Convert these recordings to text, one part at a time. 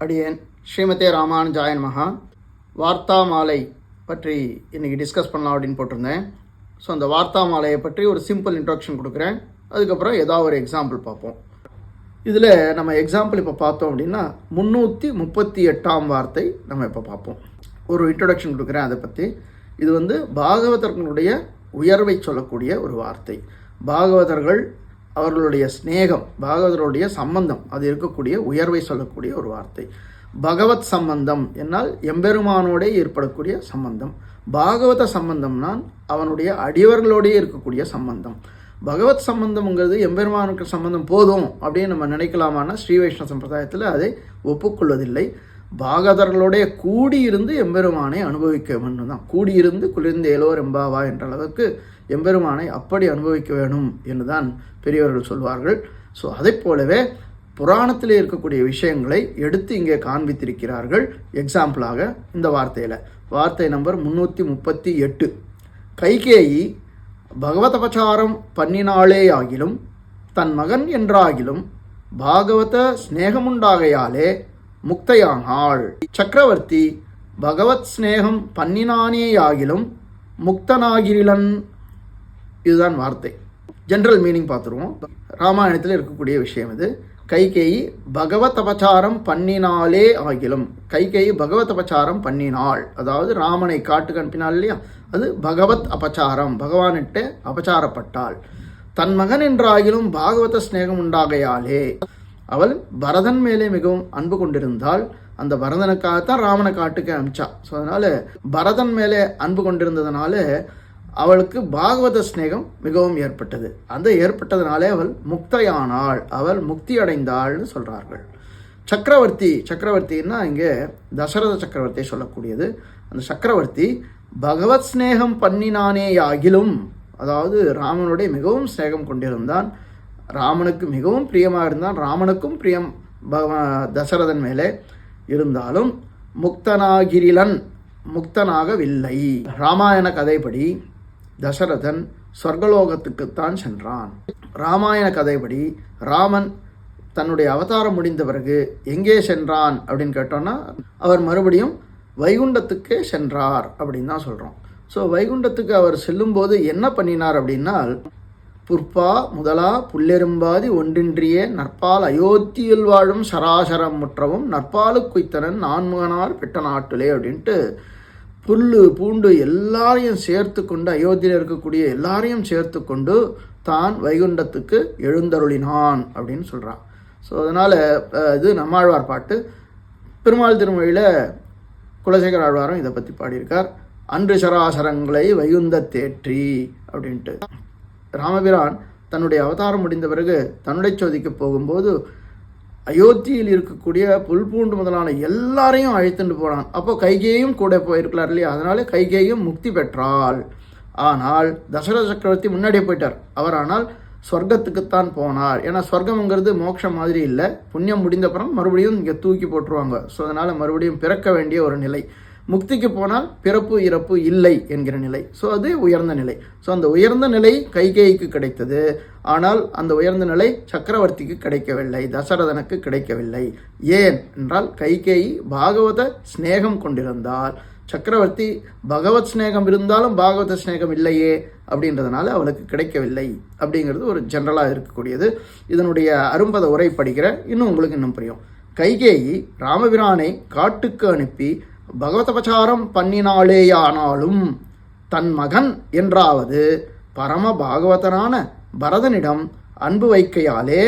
அடியேன் ஸ்ரீமதே ராமானுஜாய நமஹா. வார்த்தா மாலை பற்றி இன்றைக்கி டிஸ்கஸ் பண்ணலாம் அப்படின்னு போட்டிருந்தேன். ஸோ அந்த வார்த்தா மாலையை பற்றி ஒரு சிம்பிள் இன்ட்ரோடக்ஷன் கொடுக்குறேன். அதுக்கப்புறம் ஏதாவது ஒரு எக்ஸாம்பிள் பார்ப்போம். இதில் நம்ம எக்ஸாம்பிள் இப்போ பார்த்தோம் அப்படின்னா 338ஆம் வார்த்தை நம்ம இப்போ பார்ப்போம். ஒரு இன்ட்ரோடக்ஷன் கொடுக்குறேன் அதை பற்றி. இது பாகவதர்களுடைய உயர்வை சொல்லக்கூடிய ஒரு வார்த்தை. பாகவதர்கள் அவர்களுடைய ஸ்நேகம், பாகவதருடைய சம்பந்தம், அது இருக்கக்கூடிய உயர்வை சொல்லக்கூடிய ஒரு வார்த்தை. பகவத் சம்பந்தம் என்னால் எம்பெருமானோடே ஏற்படக்கூடிய சம்பந்தம். பாகவத சம்பந்தம்னா அவனுடைய அடியவர்களோடே இருக்கக்கூடிய சம்பந்தம். பகவத் சம்பந்தம்ங்கிறது எம்பெருமானுக்கு சம்பந்தம் போதும் அப்படின்னு நம்ம நினைக்கலாமான்னா ஸ்ரீ வைஷ்ணவ சம்பிரதாயத்தில் அதை ஒப்புக்கொள்வதில்லை. பாகவதர்களோடைய கூடியிருந்து எம்பெருமானை அனுபவிக்க வேண்டும் தான். கூடியிருந்து குளிர்ந்து ஏலோர் எம்பாவா என்ற அளவுக்கு எம்பெருமானை அப்படி அனுபவிக்க வேணும் என்று தான் பெரியவர்கள் சொல்வார்கள். ஸோ அதை போலவே புராணத்தில் இருக்கக்கூடிய விஷயங்களை எடுத்து இங்கே காண்பித்திருக்கிறார்கள். எக்ஸாம்பிளாக இந்த வார்த்தையில் வார்த்தை நம்பர் 338. கைகேயி பகவதபச்சாரம் பண்ணினாளே ஆகிலும் தன் மகன் என்றாகிலும் பாகவத ஸ்நேகமுண்டாகையாலே முக்தையானாள். சக்கரவர்த்தி பகவத் ஸ்நேகம் பண்ணினானேயாகிலும் முக்தனாகிரிலன். இதுதான் வார்த்தை. ஜென்ரல் மீனிங் பார்த்துருவோம். ராமாயணத்தில் இருக்கக்கூடிய விஷயம் இது. கைகேயி பகவத் அபச்சாரம் பண்ணினாலே ஆகிலும், கைகேயி பகவத் அபச்சாரம் பண்ணினாள், அதாவது ராமனை காட்டுக்கு அனுப்பினாள் இல்லையா, அது பகவத் அபச்சாரம், பகவானிட்ட அபச்சாரப்பட்டாள். தன் மகன் என்றாகிலும் பாகவத ஸ்நேகம் உண்டாகையாலே, அவள் பரதன் மேலே மிகவும் அன்பு கொண்டிருந்தாள். அந்த பரதனுக்காகத்தான் ராமனை காட்டுக்கு அனுப்பிச்சா. ஸோ அதனால் பரதன் மேலே அன்பு கொண்டிருந்ததுனால அவளுக்கு பாகவத ஸ்நேகம் மிகவும் ஏற்பட்டது. அந்த ஏற்பட்டதுனாலே அவள் முக்தையானாள், அவள் முக்தி அடைந்தாள்னு சொல்கிறார்கள். சக்கரவர்த்தின்னா இங்கே தசரத சக்கரவர்த்தியை சொல்லக்கூடியது. அந்த சக்கரவர்த்தி பகவத் ஸ்நேகம் பண்ணினானேயாகிலும், அதாவது ராமனுடைய மிகவும் ஸ்நேகம் கொண்டிருந்தான், ராமனுக்கு மிகவும் பிரியமாக இருந்தான், ராமனுக்கும் பிரியம் தசரதன் மேலே இருந்தாலும் முக்தனாகிரிலன், முக்தனாகவில்லை. ராமாயண கதைப்படி தசரதன் சொர்க்கலோகத்துக்குத்தான் சென்றான். ராமாயண கதைப்படி ராமன் தன்னுடைய அவதாரம் முடிந்த பிறகு எங்கே சென்றான் அப்படின்னு கேட்டோன்னா அவர் மறுபடியும் வைகுண்டத்துக்கே சென்றார் அப்படின்னு தான் சொல்கிறோம். ஸோ வைகுண்டத்துக்கு அவர் செல்லும்போது என்ன பண்ணினார் அப்படின்னா, புற்பா முதலா புல்லெரும்பாதி ஒன்றின்றியே நற்பால் அயோத்தியில் வாழும் சராசரம் முற்றவும் நற்பாலு குய்த்தனன் நான்முகனார் பெட்ட நாட்டிலே அப்படின்ட்டு புல்லு பூண்டு எல்லாரையும் சேர்த்து கொண்டு, அயோத்தியில் இருக்கக்கூடிய எல்லாரையும் சேர்த்து கொண்டு தான் வைகுண்டத்துக்கு எழுந்தருளினான் அப்படின்னு சொல்கிறான். ஸோ அதனால் இது நம்மாழ்வார் பாட்டு. பெருமாள் திருமொழியில் குலசேகர ஆழ்வாரும் இதை பற்றி பாடியிருக்கார். அன்று சராசரங்களை வைகுந்த தேற்றி அப்படின்ட்டு. ராமபிரான் தன்னுடைய அவதாரம் முடிந்த பிறகு தன்னுடைய சோதிக்கு போகும்போது அயோத்தியில் இருக்கக்கூடிய புல் பூண்டு முதலான எல்லாரையும் அழைத்துட்டு போனான். அப்போ கைகேயும் கூட போயிருக்கலார் இல்லையா, அதனால கைகேயும் முக்தி பெற்றாள். ஆனால் தசரத சக்கரவர்த்தி முன்னாடியே போயிட்டார். அவர் ஆனால் சொர்க்கத்துக்குத்தான் போனார். ஏன்னா சொர்க்கம்ங்கிறது மோட்சம் மாதிரி இல்லை, புண்ணியம் முடிந்த அப்புறம் மறுபடியும் இங்கே தூக்கி போட்டுருவாங்க. ஸோ அதனால் மறுபடியும் பிறக்க வேண்டிய ஒரு நிலை. முக்திக்கு போனால் பிறப்பு இறப்பு இல்லை என்கிற நிலை. ஸோ அது உயர்ந்த நிலை. ஸோ அந்த உயர்ந்த நிலை கைகேயிக்கு கிடைத்தது. ஆனால் அந்த உயர்ந்த நிலை சக்கரவர்த்திக்கு கிடைக்கவில்லை, தசரதனுக்கு கிடைக்கவில்லை. ஏன் என்றால் கைகேயி பாகவத ஸ்நேகம் கொண்டிருந்தால், சக்கரவர்த்தி பகவத் ஸ்நேகம் இருந்தாலும் பாகவத ஸ்நேகம் இல்லையே அப்படின்றதுனால அவளுக்கு கிடைக்கவில்லை. அப்படிங்கிறது ஒரு ஜென்ரலாக இருக்கக்கூடியது. இதனுடைய அரும்பத உரை படிக்கிற உங்களுக்கு இன்னும் புரியும். கைகேயி ராமபிரானை காட்டுக்கு அனுப்பி பகவதபச்சாரம் பண்ணினாலேயானாலும் தன் மகன் என்றாவது பரம பாகவதனான பரதனிடம் அன்பு வைக்கையாலே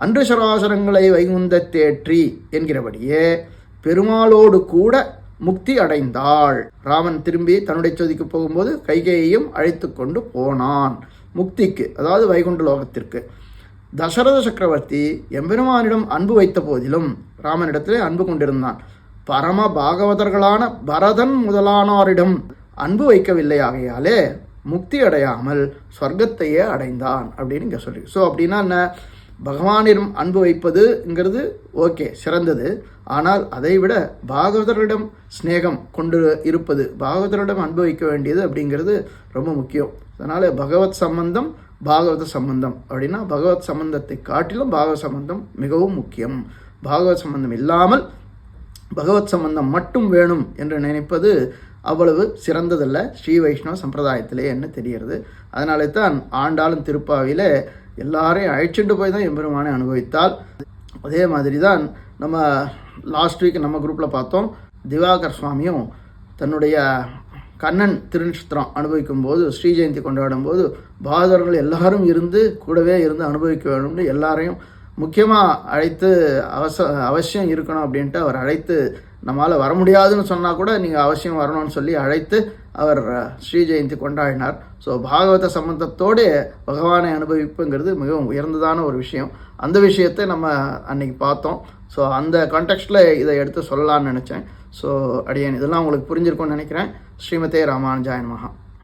அன்று சராசரங்களை வைகுந்த தேற்றி என்கிறபடியே பெருமாளோடு கூட முக்தி அடைந்தாள். ராமன் திரும்பி தன்னுடைய சோதிக்கு போகும்போது கைகேயையும் அழைத்து கொண்டு போனான் முக்திக்கு, அதாவது வைகுண்ட லோகத்திற்கு. தசரத சக்கரவர்த்தி எம்பெருமானிடம் அன்பு வைத்த போதிலும் ராமனிடத்திலே அன்பு கொண்டிருந்தான். பரம பாகவதர்களான பரதன் முதலானோரிடம் அன்பு வைக்கவில்லை ஆகையாலே முக்தி அடையாமல் சொர்க்கத்தையே அடைந்தான் அப்படின்னு இங்கே சொல்லி. ஸோ அப்படின்னா என்ன, பகவானிடம் அன்பு வைப்பதுங்கிறது ஓகே, சிறந்தது. ஆனால் அதைவிட பாகவதரிடம் ஸ்நேகம் கொண்டு இருப்பது, பாகவதரிடம் அன்பு வைக்க வேண்டியது அப்படிங்கிறது ரொம்ப முக்கியம். அதனால் பகவத் சம்பந்தம் பாகவத சம்பந்தம் அப்படின்னா பகவத் சம்பந்தத்தை காட்டிலும் பாகவத சம்பந்தம் மிகவும் முக்கியம். பாகவத் சம்பந்தம் இல்லாமல் பகவத் சம்பந்தம் மட்டும் வேணும் என்று நினைப்பது அவ்வளவு சிறந்ததல்ல ஸ்ரீ வைஷ்ணவ சம்பிரதாயத்திலே என்ன தெரிகிறது. அதனாலே தான் ஆண்டாளும் திருப்பாவியில் எல்லாரையும் அழைச்சிட்டு போய் தான் எம்பெருமானை அனுபவித்தால். அதே மாதிரி தான் நம்ம லாஸ்ட் வீக் நம்ம குரூப்பில் பார்த்தோம், திவாகர் சுவாமியும் தன்னுடைய கண்ணன் திருநட்சத்திரம் அனுபவிக்கும் போது, ஸ்ரீ ஜெயந்தி கொண்டாடும் போது பாகவதர்கள் எல்லாரும் இருந்து கூடவே இருந்து அனுபவிக்க வேணும்னு எல்லாரையும் முக்கியமாக அழைத்து அவசியம் இருக்கணும் அப்படின்ட்டு அவர் அழைத்து, நம்மளால் வர முடியாதுன்னு சொன்னால் கூட நீங்கள் அவசியம் வரணும்னு சொல்லி அழைத்து அவர் ஸ்ரீ ஜெயந்தி கொண்டாடினார். ஸோ பாகவத சம்பந்தத்தோடு பகவானை அனுபவிப்புங்கிறது மிகவும் உயர்ந்ததான ஒரு விஷயம். அந்த விஷயத்தை நம்ம அன்னைக்கு பார்த்தோம். ஸோ அந்த கான்டெக்ஸ்டில் இதை எடுத்து சொல்லலான்னு நினச்சேன். ஸோ அடியேன் இதெல்லாம் உங்களுக்கு புரிஞ்சிருக்கும்னு நினைக்கிறேன். ஸ்ரீமதே ராமானுஜாய நமஹ.